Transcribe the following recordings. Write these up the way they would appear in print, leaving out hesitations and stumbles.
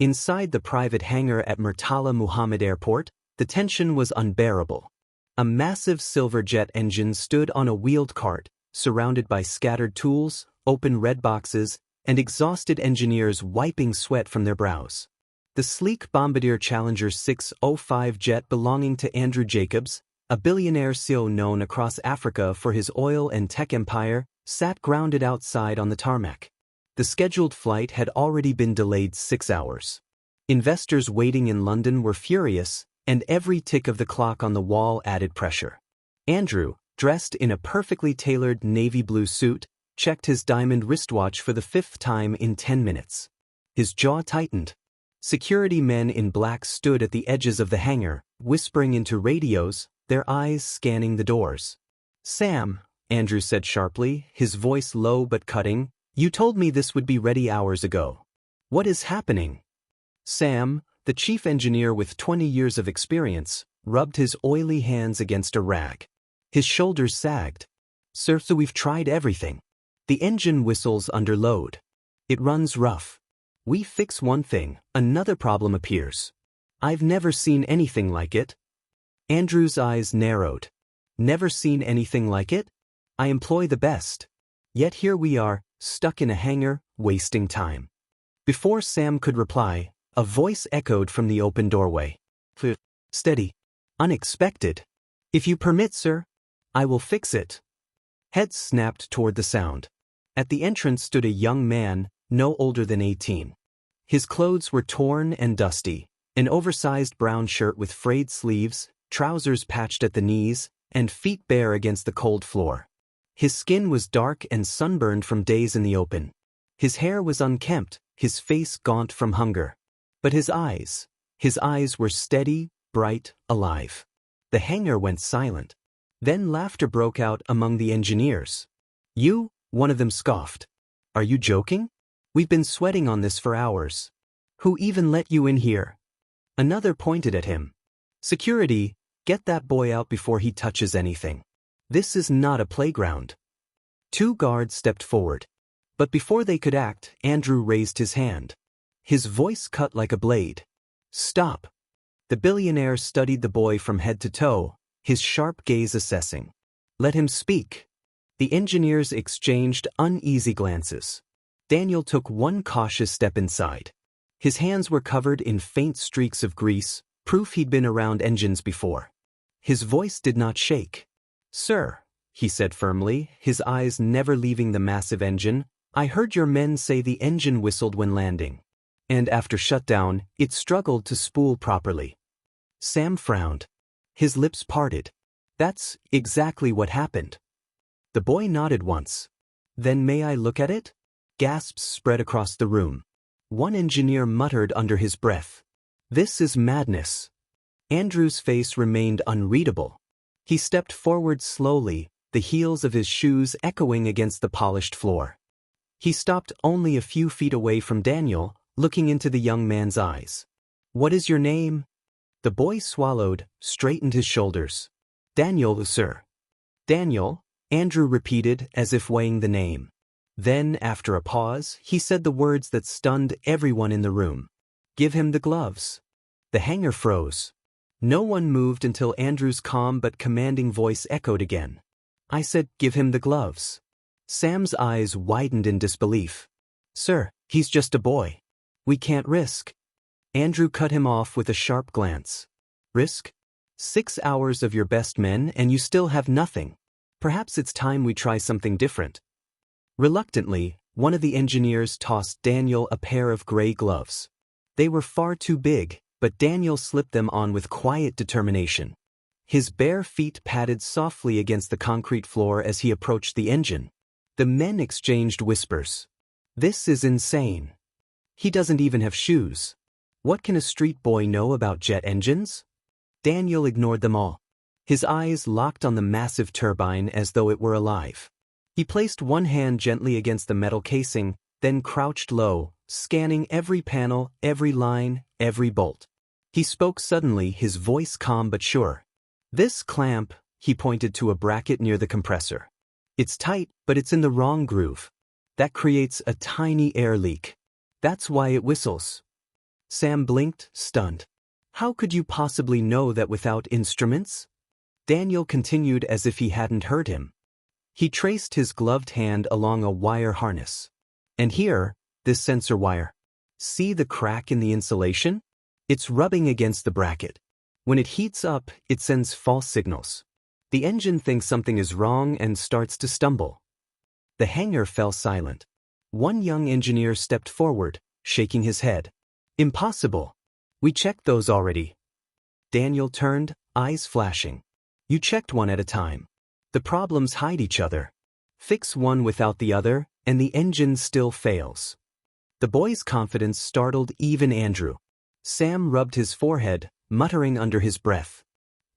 Inside the private hangar at Murtala Muhammad Airport, the tension was unbearable. A massive silver jet engine stood on a wheeled cart, surrounded by scattered tools, open red boxes, and exhausted engineers wiping sweat from their brows. The sleek Bombardier Challenger 605 jet belonging to Andrew Jacobs, a billionaire CEO known across Africa for his oil and tech empire, sat grounded outside on the tarmac. The scheduled flight had already been delayed 6 hours. Investors waiting in London were furious, and every tick of the clock on the wall added pressure. Andrew, dressed in a perfectly tailored navy blue suit, checked his diamond wristwatch for the 5th time in 10 minutes. His jaw tightened. Security men in black stood at the edges of the hangar, whispering into radios, their eyes scanning the doors. "Sam," Andrew said sharply, his voice low but cutting, "you told me this would be ready hours ago. What is happening?" Sam, the chief engineer with 20 years of experience, rubbed his oily hands against a rag. His shoulders sagged. "Sir, so we've tried everything. The engine whistles under load. It runs rough. We fix one thing, another problem appears. I've never seen anything like it." Andrew's eyes narrowed. "Never seen anything like it? I employ the best. Yet here we are, stuck in a hangar, wasting time." Before Sam could reply, a voice echoed from the open doorway. "Steady. Unexpected. If you permit, sir, I will fix it." Heads snapped toward the sound. At the entrance stood a young man, no older than 18. His clothes were torn and dusty, an oversized brown shirt with frayed sleeves, trousers patched at the knees, and feet bare against the cold floor. His skin was dark and sunburned from days in the open. His hair was unkempt, his face gaunt from hunger. But his eyes were steady, bright, alive. The hangar went silent. Then laughter broke out among the engineers. "You?" one of them scoffed. "Are you joking? We've been sweating on this for hours. Who even let you in here?" Another pointed at him. "Security, get that boy out before he touches anything. This is not a playground." 2 guards stepped forward. But before they could act, Andrew raised his hand. His voice cut like a blade. "Stop." The billionaire studied the boy from head to toe, his sharp gaze assessing. "Let him speak." The engineers exchanged uneasy glances. Daniel took one cautious step inside. His hands were covered in faint streaks of grease, proof he'd been around engines before. His voice did not shake. "Sir," he said firmly, his eyes never leaving the massive engine, "I heard your men say the engine whistled when landing. And after shutdown, it struggled to spool properly." Sam frowned. His lips parted. "That's exactly what happened." The boy nodded once. "Then may I look at it?" Gasps spread across the room. One engineer muttered under his breath, "This is madness." Andrew's face remained unreadable. He stepped forward slowly, the heels of his shoes echoing against the polished floor. He stopped only a few feet away from Daniel, looking into the young man's eyes. "What is your name?" The boy swallowed, straightened his shoulders. "Daniel, sir." "Daniel," Andrew repeated as if weighing the name. Then, after a pause, he said the words that stunned everyone in the room. "Give him the gloves." The hangar froze. No one moved until Andrew's calm but commanding voice echoed again. "I said, give him the gloves." Sam's eyes widened in disbelief. "Sir, he's just a boy. We can't risk." Andrew cut him off with a sharp glance. "Risk? 6 hours of your best men and you still have nothing. Perhaps it's time we try something different." Reluctantly, one of the engineers tossed Daniel a pair of gray gloves. They were far too big, but Daniel slipped them on with quiet determination. His bare feet padded softly against the concrete floor as he approached the engine. The men exchanged whispers. "This is insane. He doesn't even have shoes. What can a street boy know about jet engines?" Daniel ignored them all. His eyes locked on the massive turbine as though it were alive. He placed one hand gently against the metal casing, then crouched low, scanning every panel, every line, every bolt. He spoke suddenly, his voice calm but sure. "This clamp," he pointed to a bracket near the compressor. "It's tight, but it's in the wrong groove. That creates a tiny air leak. That's why it whistles." Sam blinked, stunned. How could you possibly know that without instruments? Daniel continued as if he hadn't heard him. He traced his gloved hand along a wire harness. And here, this sensor wire. See the crack in the insulation? It's rubbing against the bracket. When it heats up, it sends false signals. The engine thinks something is wrong and starts to stumble. The hangar fell silent. One young engineer stepped forward, shaking his head. Impossible. We checked those already. Daniel turned, eyes flashing. You checked one at a time. The problems hide each other. Fix one without the other, and the engine still fails. The boy's confidence startled even Andrew. Sam rubbed his forehead, muttering under his breath.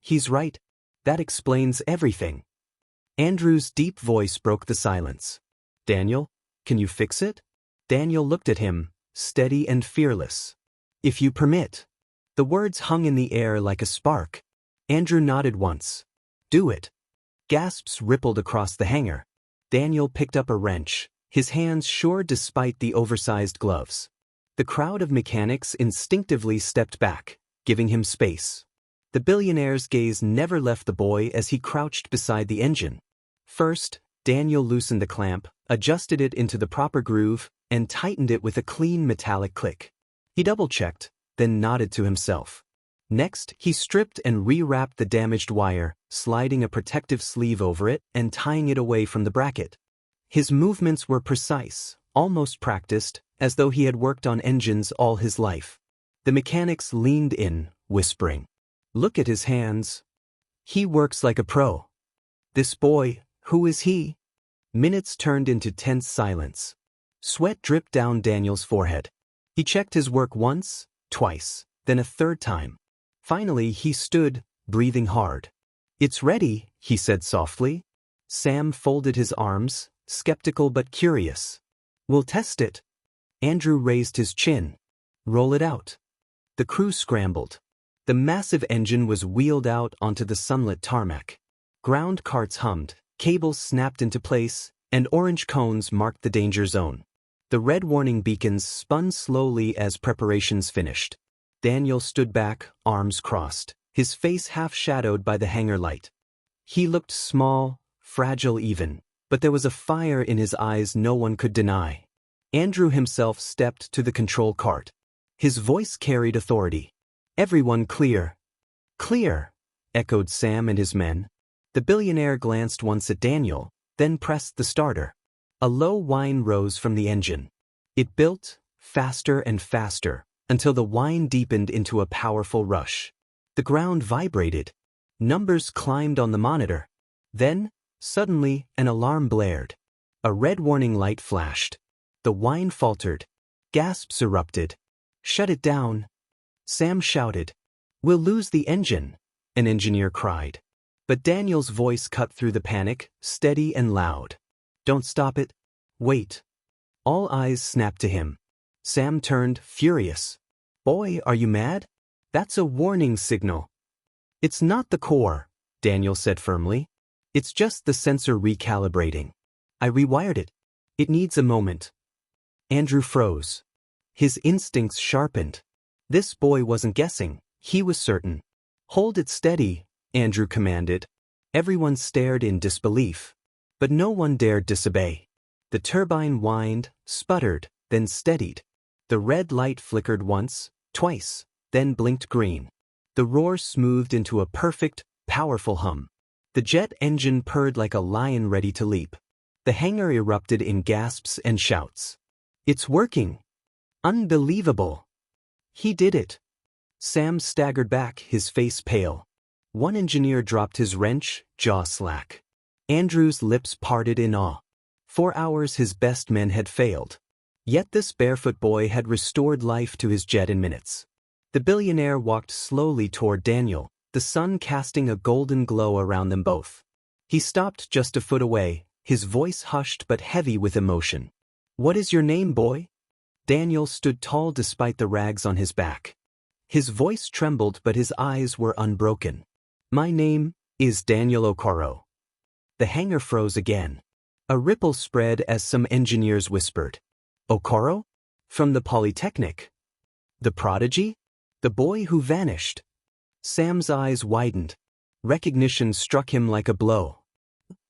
He's right. That explains everything. Andrew's deep voice broke the silence. Daniel, can you fix it? Daniel looked at him, steady and fearless. If you permit. The words hung in the air like a spark. Andrew nodded once. Do it. Gasps rippled across the hangar. Daniel picked up a wrench, his hands sure despite the oversized gloves. The crowd of mechanics instinctively stepped back, giving him space. The billionaire's gaze never left the boy as he crouched beside the engine. First, Daniel loosened the clamp, adjusted it into the proper groove, and tightened it with a clean metallic click. He double-checked, then nodded to himself. Next, he stripped and rewrapped the damaged wire, sliding a protective sleeve over it and tying it away from the bracket. His movements were precise, almost practiced, as though he had worked on engines all his life. The mechanics leaned in, whispering, "Look at his hands. He works like a pro. This boy, who is he?" Minutes turned into tense silence. Sweat dripped down Daniel's forehead. He checked his work once, twice, then a third time. Finally, he stood, breathing hard. "It's ready," he said softly. Sam folded his arms, skeptical but curious. "We'll test it." Andrew raised his chin. "Roll it out." The crew scrambled. The massive engine was wheeled out onto the sunlit tarmac. Ground carts hummed, cables snapped into place, and orange cones marked the danger zone. The red warning beacons spun slowly as preparations finished. Daniel stood back, arms crossed, his face half-shadowed by the hangar light. He looked small, fragile even, but there was a fire in his eyes no one could deny. Andrew himself stepped to the control cart. His voice carried authority. "Everyone clear." "Clear," echoed Sam and his men. The billionaire glanced once at Daniel, then pressed the starter. A low whine rose from the engine. It built, faster and faster, until the whine deepened into a powerful rush. The ground vibrated. Numbers climbed on the monitor. Then, suddenly, an alarm blared. A red warning light flashed. The whine faltered. Gasps erupted. "Shut it down." Sam shouted. "We'll lose the engine," an engineer cried. But Daniel's voice cut through the panic, steady and loud. "Don't stop it. Wait." All eyes snapped to him. Sam turned, furious. "Boy, are you mad? That's a warning signal." "It's not the core," Daniel said firmly. "It's just the sensor recalibrating. I rewired it. It needs a moment." Andrew froze. His instincts sharpened. This boy wasn't guessing, he was certain. "Hold it steady," Andrew commanded. Everyone stared in disbelief. But no one dared disobey. The turbine whined, sputtered, then steadied. The red light flickered once, twice, then blinked green. The roar smoothed into a perfect, powerful hum. The jet engine purred like a lion ready to leap. The hangar erupted in gasps and shouts. "It's working! Unbelievable! He did it!" Sam staggered back, his face pale. One engineer dropped his wrench, jaw slack. Andrew's lips parted in awe. 4 hours his best men had failed. Yet this barefoot boy had restored life to his jet in minutes. The billionaire walked slowly toward Daniel, the sun casting a golden glow around them both. He stopped just a foot away, his voice hushed but heavy with emotion. "What is your name, boy?" Daniel stood tall despite the rags on his back. His voice trembled but his eyes were unbroken. "My name is Daniel Okoro." The hangar froze again. A ripple spread as some engineers whispered. "Okoro? From the Polytechnic?" The prodigy? The boy who vanished? Sam's eyes widened. Recognition struck him like a blow.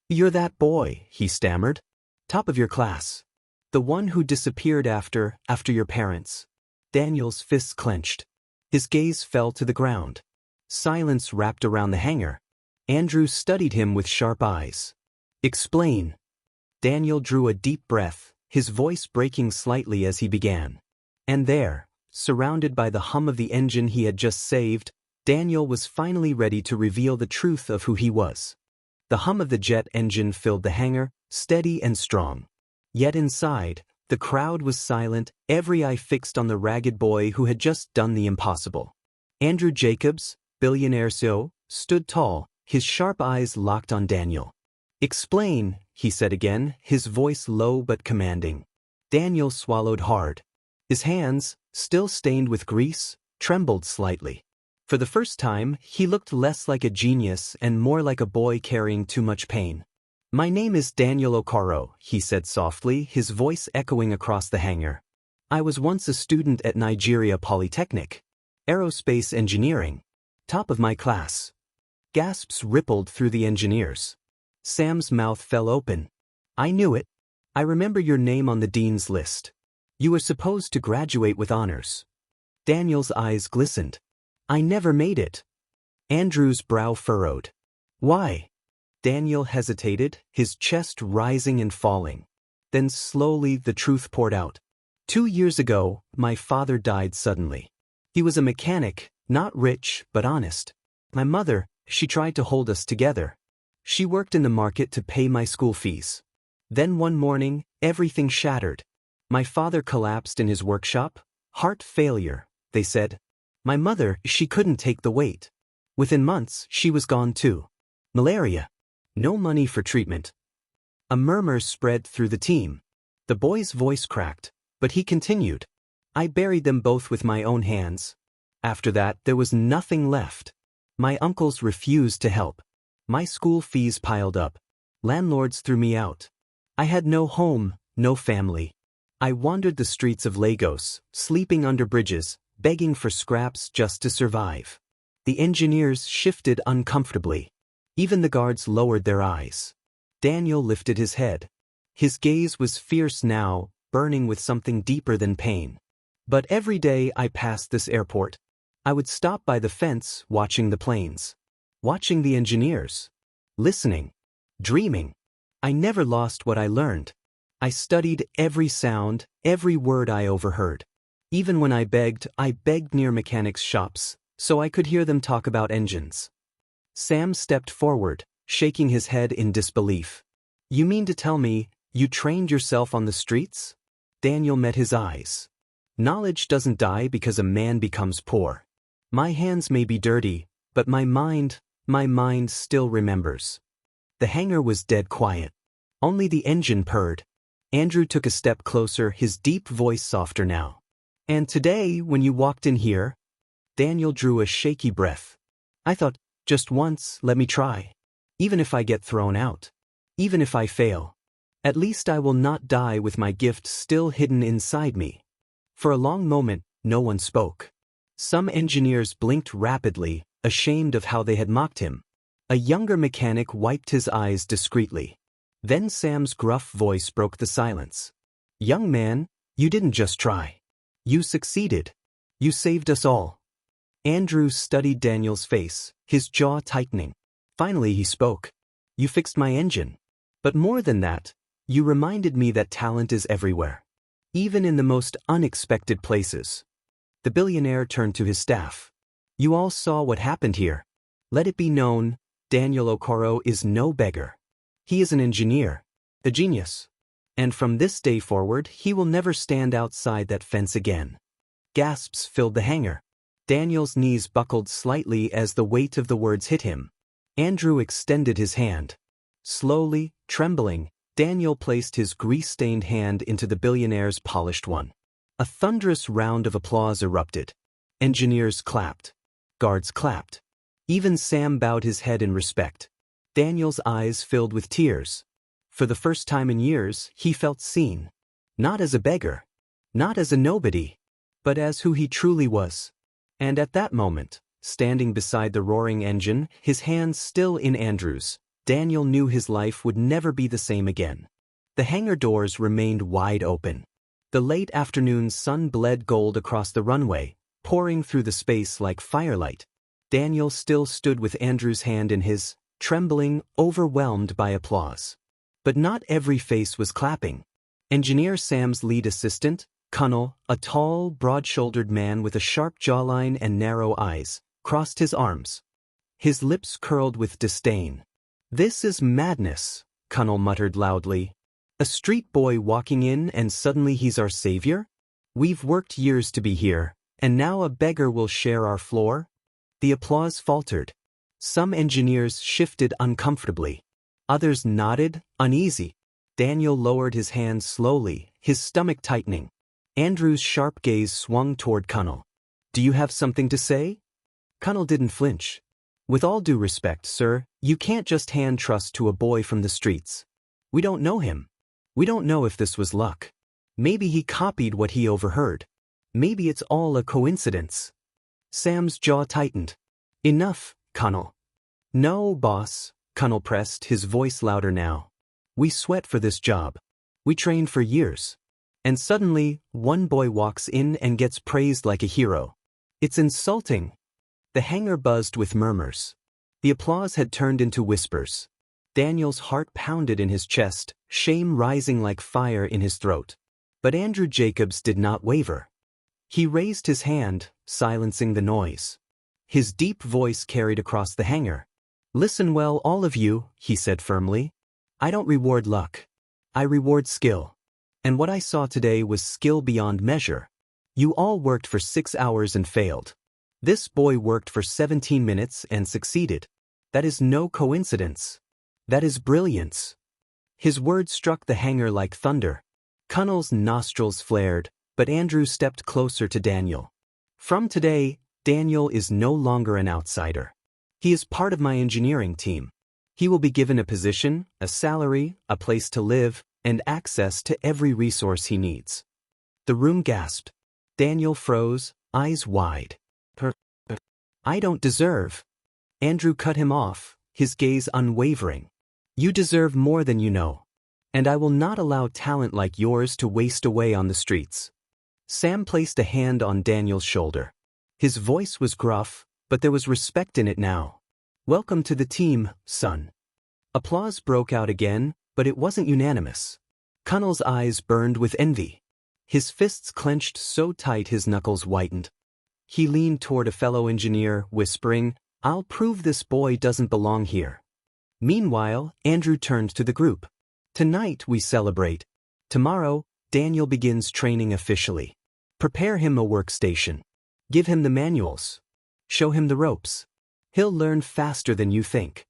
"You're that boy," he stammered. "Top of your class. The one who disappeared after your parents." Daniel's fists clenched. His gaze fell to the ground. Silence wrapped around the hangar. Andrew studied him with sharp eyes. "Explain." Daniel drew a deep breath, his voice breaking slightly as he began. And there, surrounded by the hum of the engine he had just saved, Daniel was finally ready to reveal the truth of who he was. The hum of the jet engine filled the hangar, steady and strong. Yet inside, the crowd was silent, every eye fixed on the ragged boy who had just done the impossible. Andrew Jacobs, Billionaire CEO, stood tall, his sharp eyes locked on Daniel. "Explain," he said again, his voice low but commanding. Daniel swallowed hard. His hands, still stained with grease, trembled slightly. For the first time, he looked less like a genius and more like a boy carrying too much pain. "My name is Daniel Okoro," he said softly, his voice echoing across the hangar. "I was once a student at Nigeria Polytechnic. Aerospace engineering. Top of my class." Gasps rippled through the engineers. Sam's mouth fell open. "I knew it. I remember your name on the dean's list. You were supposed to graduate with honors." Daniel's eyes glistened. "I never made it." Andrew's brow furrowed. "Why?" Daniel hesitated, his chest rising and falling. Then slowly the truth poured out. 2 years ago, my father died suddenly. He was a mechanic, not rich, but honest. My mother, she tried to hold us together. She worked in the market to pay my school fees. Then one morning, everything shattered. My father collapsed in his workshop. Heart failure, they said. My mother, she couldn't take the weight. Within months, she was gone too. Malaria. No money for treatment. A murmur spread through the team. The boy's voice cracked, but he continued. I buried them both with my own hands. After that, there was nothing left. My uncles refused to help. My school fees piled up. Landlords threw me out. I had no home, no family. I wandered the streets of Lagos, sleeping under bridges, begging for scraps just to survive. The engineers shifted uncomfortably. Even the guards lowered their eyes. Daniel lifted his head. His gaze was fierce now, burning with something deeper than pain. But every day I passed this airport, I would stop by the fence watching the planes. Watching the engineers. Listening. Dreaming. I never lost what I learned. I studied every sound, every word I overheard. Even when I begged near mechanics' shops, so I could hear them talk about engines. Sam stepped forward, shaking his head in disbelief. You mean to tell me, you trained yourself on the streets? Daniel met his eyes. Knowledge doesn't die because a man becomes poor. My hands may be dirty, but my mind still remembers. The hangar was dead quiet. Only the engine purred. Andrew took a step closer, his deep voice softer now. And today, when you walked in here, Daniel drew a shaky breath. I thought, just once, let me try. Even if I get thrown out. Even if I fail. At least I will not die with my gift still hidden inside me. For a long moment, no one spoke. Some engineers blinked rapidly, ashamed of how they had mocked him. A younger mechanic wiped his eyes discreetly. Then Sam's gruff voice broke the silence. Young man, you didn't just try. You succeeded. You saved us all. Andrew studied Daniel's face, his jaw tightening. Finally he spoke. You fixed my engine. But more than that, you reminded me that talent is everywhere. Even in the most unexpected places. The billionaire turned to his staff. You all saw what happened here. Let it be known, Daniel Okoro is no beggar. He is an engineer, a genius. And from this day forward, he will never stand outside that fence again. Gasps filled the hangar. Daniel's knees buckled slightly as the weight of the words hit him. Andrew extended his hand. Slowly, trembling, Daniel placed his grease-stained hand into the billionaire's polished one. A thunderous round of applause erupted. Engineers clapped. Guards clapped. Even Sam bowed his head in respect. Daniel's eyes filled with tears. For the first time in years, he felt seen. Not as a beggar. Not as a nobody. but as who he truly was. And at that moment, standing beside the roaring engine, his hands still in Andrew's, Daniel knew his life would never be the same again. The hangar doors remained wide open. The late afternoon sun bled gold across the runway, pouring through the space like firelight. Daniel still stood with Andrew's hand in his, trembling, overwhelmed by applause. But not every face was clapping. Engineer Sam's lead assistant, Connell, a tall, broad-shouldered man with a sharp jawline and narrow eyes, crossed his arms. His lips curled with disdain. "This is madness," Connell muttered loudly. "A street boy walking in and suddenly he's our savior? We've worked years to be here, and now a beggar will share our floor?" The applause faltered. Some engineers shifted uncomfortably. Others nodded, uneasy. Daniel lowered his hands slowly, his stomach tightening. Andrew's sharp gaze swung toward Connell. "Do you have something to say?" Connell didn't flinch. "With all due respect, sir, you can't just hand trust to a boy from the streets. We don't know him. We don't know if this was luck. Maybe he copied what he overheard. Maybe it's all a coincidence." Sam's jaw tightened. "Enough, Connell." "No, boss," Connell pressed, his voice louder now. "We sweat for this job. We trained for years. And suddenly, one boy walks in and gets praised like a hero. It's insulting." The hangar buzzed with murmurs. The applause had turned into whispers. Daniel's heart pounded in his chest, shame rising like fire in his throat. But Andrew Jacobs did not waver. He raised his hand, silencing the noise. His deep voice carried across the hangar. "Listen well, all of you," he said firmly. "I don't reward luck. I reward skill. And what I saw today was skill beyond measure. You all worked for 6 hours and failed. This boy worked for 17 minutes and succeeded. That is no coincidence. That is brilliance." His words struck the hangar like thunder. Connell's nostrils flared, but Andrew stepped closer to Daniel. "From today, Daniel is no longer an outsider. He is part of my engineering team. He will be given a position, a salary, a place to live, and access to every resource he needs." The room gasped. Daniel froze, eyes wide. "I don't deserve." Andrew cut him off, his gaze unwavering. "You deserve more than you know. And I will not allow talent like yours to waste away on the streets." Sam placed a hand on Daniel's shoulder. His voice was gruff, but there was respect in it now. "Welcome to the team, son." Applause broke out again, but it wasn't unanimous. Connell's eyes burned with envy. His fists clenched so tight his knuckles whitened. He leaned toward a fellow engineer, whispering, "I'll prove this boy doesn't belong here." Meanwhile, Andrew turned to the group. "Tonight we celebrate. Tomorrow, Daniel begins training officially. Prepare him a workstation. Give him the manuals. Show him the ropes. He'll learn faster than you think."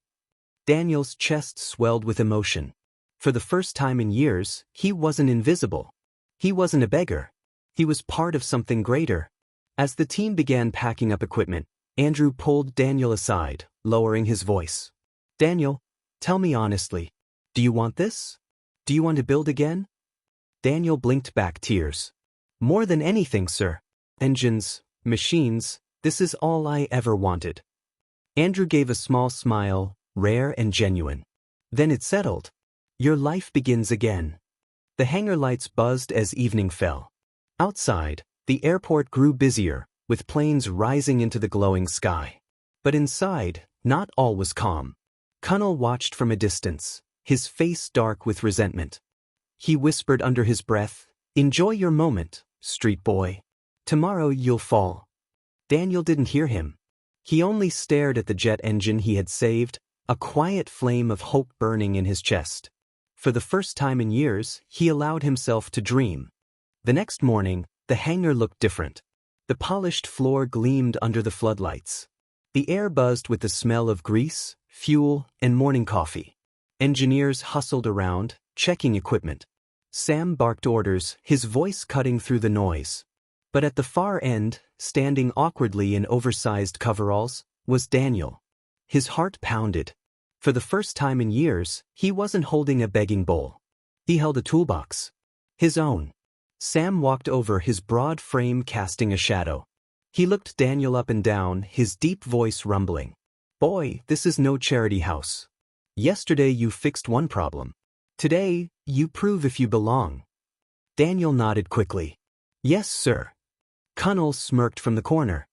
Daniel's chest swelled with emotion. For the first time in years, he wasn't invisible. He wasn't a beggar. He was part of something greater. As the team began packing up equipment, Andrew pulled Daniel aside, lowering his voice. "Daniel, tell me honestly, do you want this? Do you want to build again?" Daniel blinked back tears. "More than anything, sir. Engines, machines, this is all I ever wanted." Andrew gave a small smile, rare and genuine. Then it settled. "Your life begins again." The hangar lights buzzed as evening fell. Outside, the airport grew busier, with planes rising into the glowing sky. But inside, not all was calm. Connell watched from a distance, his face dark with resentment. He whispered under his breath, "Enjoy your moment, street boy. Tomorrow you'll fall." Daniel didn't hear him. He only stared at the jet engine he had saved, a quiet flame of hope burning in his chest. For the first time in years, he allowed himself to dream. The next morning, the hangar looked different. The polished floor gleamed under the floodlights. The air buzzed with the smell of grease, fuel, and morning coffee. Engineers hustled around, checking equipment. Sam barked orders, his voice cutting through the noise. But at the far end, standing awkwardly in oversized coveralls, was Daniel. His heart pounded. For the first time in years, he wasn't holding a begging bowl. He held a toolbox. His own. Sam walked over, his broad frame casting a shadow. He looked Daniel up and down, his deep voice rumbling. Boy, this is no charity house. Yesterday you fixed one problem. Today, you prove if you belong. Daniel nodded quickly. Yes, sir. Connell smirked from the corner.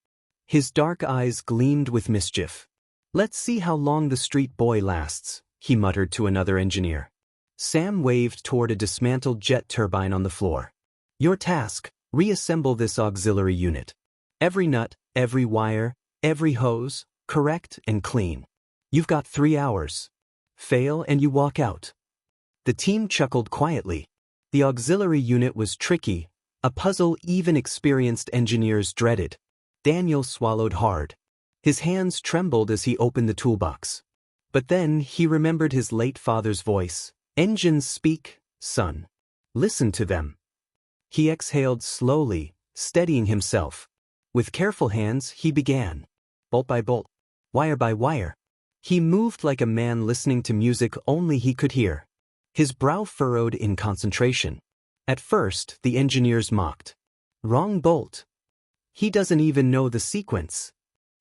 His dark eyes gleamed with mischief. Let's see how long the street boy lasts, he muttered to another engineer. Sam waved toward a dismantled jet turbine on the floor. Your task, reassemble this auxiliary unit. Every nut, every wire, every hose, correct and clean. You've got 3 hours. Fail and you walk out. The team chuckled quietly. The auxiliary unit was tricky, a puzzle even experienced engineers dreaded. Daniel swallowed hard. His hands trembled as he opened the toolbox. But then he remembered his late father's voice. Engines speak, son. Listen to them. He exhaled slowly, steadying himself. With careful hands, he began. Bolt by bolt, wire by wire. He moved like a man listening to music only he could hear. His brow furrowed in concentration. At first, the engineers mocked. Wrong bolt. He doesn't even know the sequence.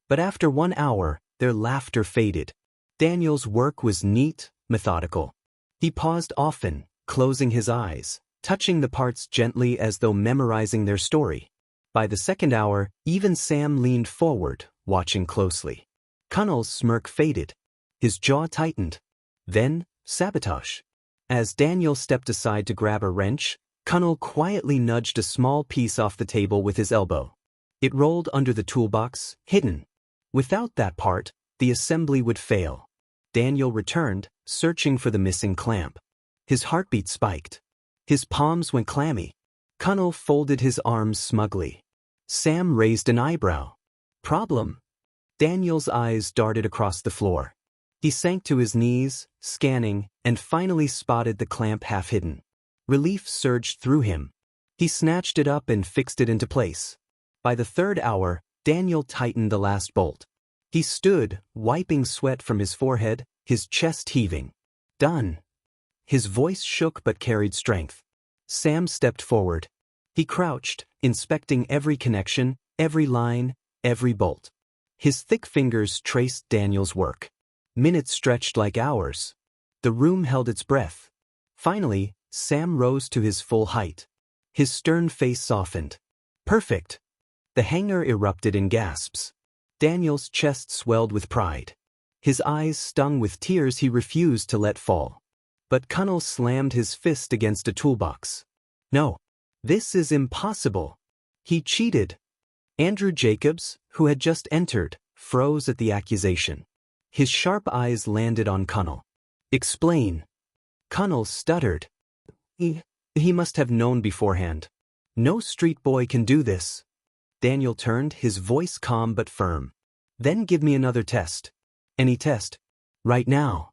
But after 1 hour, their laughter faded. Daniel's work was neat, methodical. He paused often, closing his eyes, touching the parts gently as though memorizing their story. By the second hour, even Sam leaned forward, watching closely. Connell's smirk faded. His jaw tightened. Then, sabotage. As Daniel stepped aside to grab a wrench, Connell quietly nudged a small piece off the table with his elbow. It rolled under the toolbox, hidden. Without that part, the assembly would fail. Daniel returned, searching for the missing clamp. His heartbeat spiked. His palms went clammy. Connell folded his arms smugly. Sam raised an eyebrow. Problem? Daniel's eyes darted across the floor. He sank to his knees, scanning, and finally spotted the clamp half hidden. Relief surged through him. He snatched it up and fixed it into place. By the third hour, Daniel tightened the last bolt. He stood, wiping sweat from his forehead, his chest heaving. Done. His voice shook but carried strength. Sam stepped forward. He crouched, inspecting every connection, every line, every bolt. His thick fingers traced Daniel's work. Minutes stretched like hours. The room held its breath. Finally, Sam rose to his full height. His stern face softened. Perfect. The hangar erupted in gasps. Daniel's chest swelled with pride. His eyes stung with tears he refused to let fall. But Connell slammed his fist against a toolbox. No. This is impossible. He cheated. Andrew Jacobs, who had just entered, froze at the accusation. His sharp eyes landed on Connell. Explain. Connell stuttered. He must have known beforehand. No street boy can do this. Daniel turned, his voice calm but firm. Then give me another test. Any test. Right now.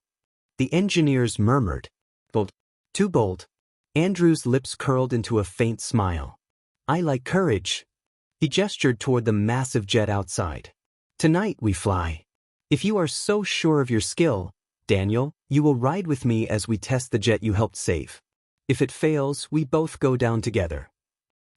The engineers murmured. Bolt. Too bold. Andrew's lips curled into a faint smile. I like courage. He gestured toward the massive jet outside. Tonight we fly. If you are so sure of your skill, Daniel, you will ride with me as we test the jet you helped save. If it fails, we both go down together.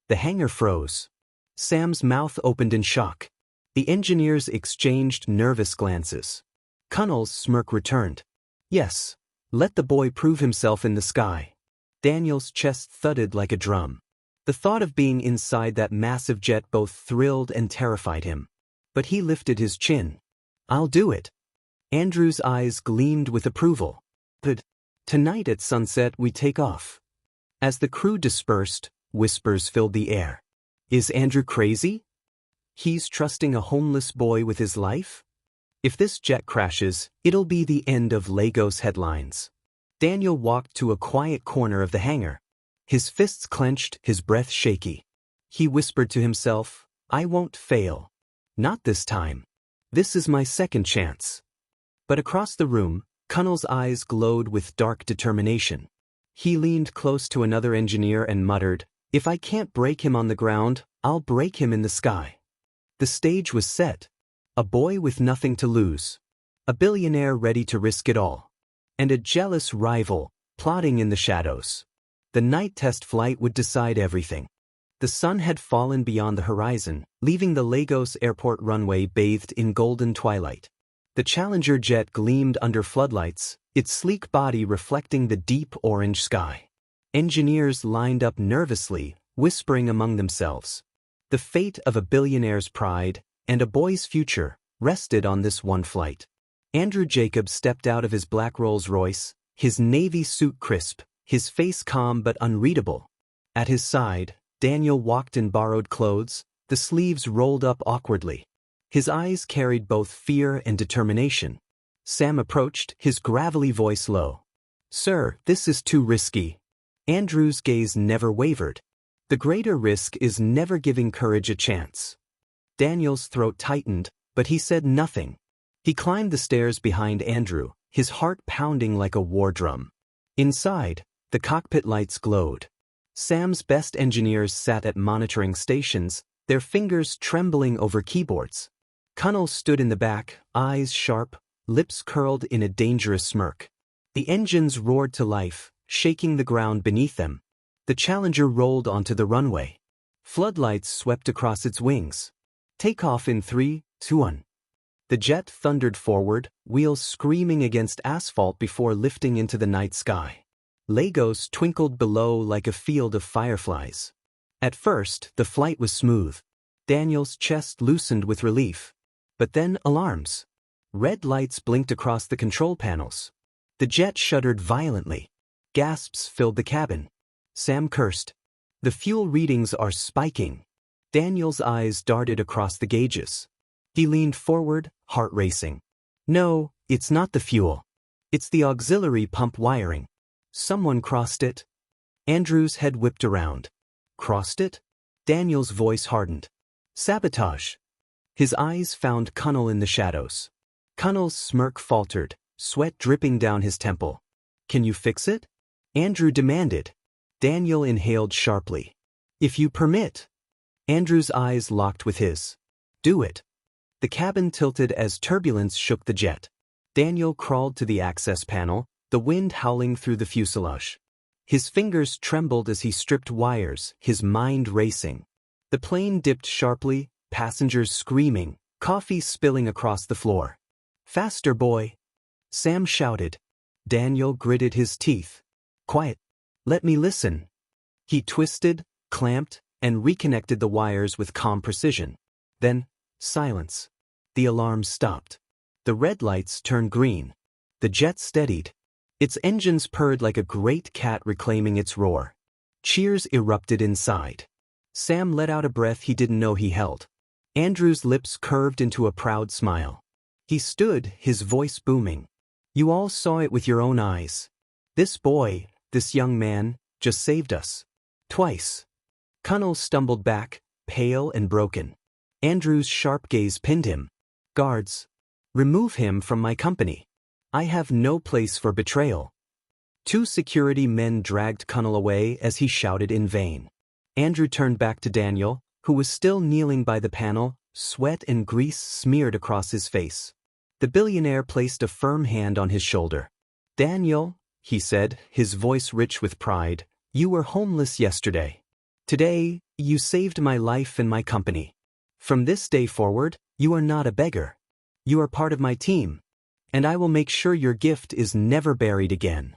The hangar froze. Sam's mouth opened in shock. The engineers exchanged nervous glances. Connell's smirk returned. Yes, let the boy prove himself in the sky. Daniel's chest thudded like a drum. The thought of being inside that massive jet both thrilled and terrified him. But he lifted his chin. I'll do it. Andrew's eyes gleamed with approval. Good. Tonight at sunset we take off. As the crew dispersed, whispers filled the air. Is Andrew crazy? He's trusting a homeless boy with his life? If this jet crashes, it'll be the end of Lagos headlines. Daniel walked to a quiet corner of the hangar. His fists clenched, his breath shaky. He whispered to himself, I won't fail. Not this time. This is my second chance. But across the room, Connell's eyes glowed with dark determination. He leaned close to another engineer and muttered, If I can't break him on the ground, I'll break him in the sky. The stage was set. A boy with nothing to lose. A billionaire ready to risk it all. And a jealous rival, plotting in the shadows. The night test flight would decide everything. The sun had fallen beyond the horizon, leaving the Lagos airport runway bathed in golden twilight. The Challenger jet gleamed under floodlights, its sleek body reflecting the deep orange sky. Engineers lined up nervously, whispering among themselves. The fate of a billionaire's pride and a boy's future rested on this one flight. Andrew Jacobs stepped out of his black Rolls-Royce, his navy suit crisp, his face calm but unreadable. At his side, Daniel walked in borrowed clothes, the sleeves rolled up awkwardly. His eyes carried both fear and determination. Sam approached, his gravelly voice low. "Sir, this is too risky." Andrew's gaze never wavered. The greater risk is never giving courage a chance. Daniel's throat tightened, but he said nothing. He climbed the stairs behind Andrew, his heart pounding like a war drum. Inside, the cockpit lights glowed. Sam's best engineers sat at monitoring stations, their fingers trembling over keyboards. Connell stood in the back, eyes sharp, lips curled in a dangerous smirk. The engines roared to life, shaking the ground beneath them. The Challenger rolled onto the runway. Floodlights swept across its wings. Takeoff in 3, 2, 1. The jet thundered forward, wheels screaming against asphalt before lifting into the night sky. Lagos twinkled below like a field of fireflies. At first, the flight was smooth. Daniel's chest loosened with relief. But then alarms. Red lights blinked across the control panels. The jet shuddered violently. Gasps filled the cabin. Sam cursed. "The fuel readings are spiking." Daniel's eyes darted across the gauges. He leaned forward, heart racing. "No, it's not the fuel. It's the auxiliary pump wiring. Someone crossed it." Andrew's head whipped around. "Crossed it?" Daniel's voice hardened. "Sabotage." His eyes found Connell in the shadows. Connell's smirk faltered, sweat dripping down his temple. "Can you fix it?" Andrew demanded. Daniel inhaled sharply. "If you permit." Andrew's eyes locked with his. "Do it." The cabin tilted as turbulence shook the jet. Daniel crawled to the access panel, the wind howling through the fuselage. His fingers trembled as he stripped wires, his mind racing. The plane dipped sharply, passengers screaming, coffee spilling across the floor. "Faster, boy!" Sam shouted. Daniel gritted his teeth. "Quiet. Let me listen." He twisted, clamped, and reconnected the wires with calm precision. Then, silence. The alarm stopped. The red lights turned green. The jet steadied. Its engines purred like a great cat reclaiming its roar. Cheers erupted inside. Sam let out a breath he didn't know he held. Andrew's lips curved into a proud smile. He stood, his voice booming. "You all saw it with your own eyes. This boy, this young man, just saved us. Twice." Connell stumbled back, pale and broken. Andrew's sharp gaze pinned him. "Guards, remove him from my company. I have no place for betrayal." 2 security men dragged Connell away as he shouted in vain. Andrew turned back to Daniel, who was still kneeling by the panel, sweat and grease smeared across his face. The billionaire placed a firm hand on his shoulder. "Daniel," he said, his voice rich with pride, "you were homeless yesterday. Today, you saved my life and my company. From this day forward, you are not a beggar. You are part of my team, and I will make sure your gift is never buried again."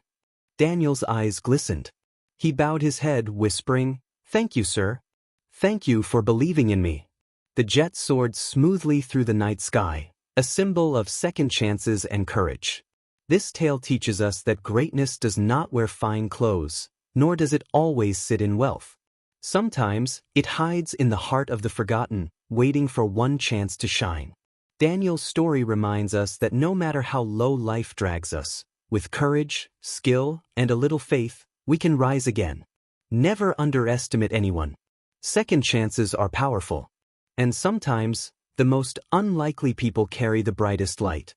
Daniel's eyes glistened. He bowed his head, whispering, "Thank you, sir. Thank you for believing in me." The jet soared smoothly through the night sky, a symbol of second chances and courage. This tale teaches us that greatness does not wear fine clothes, nor does it always sit in wealth. Sometimes, it hides in the heart of the forgotten, waiting for one chance to shine. Daniel's story reminds us that no matter how low life drags us, with courage, skill, and a little faith, we can rise again. Never underestimate anyone. Second chances are powerful. And sometimes, the most unlikely people carry the brightest light.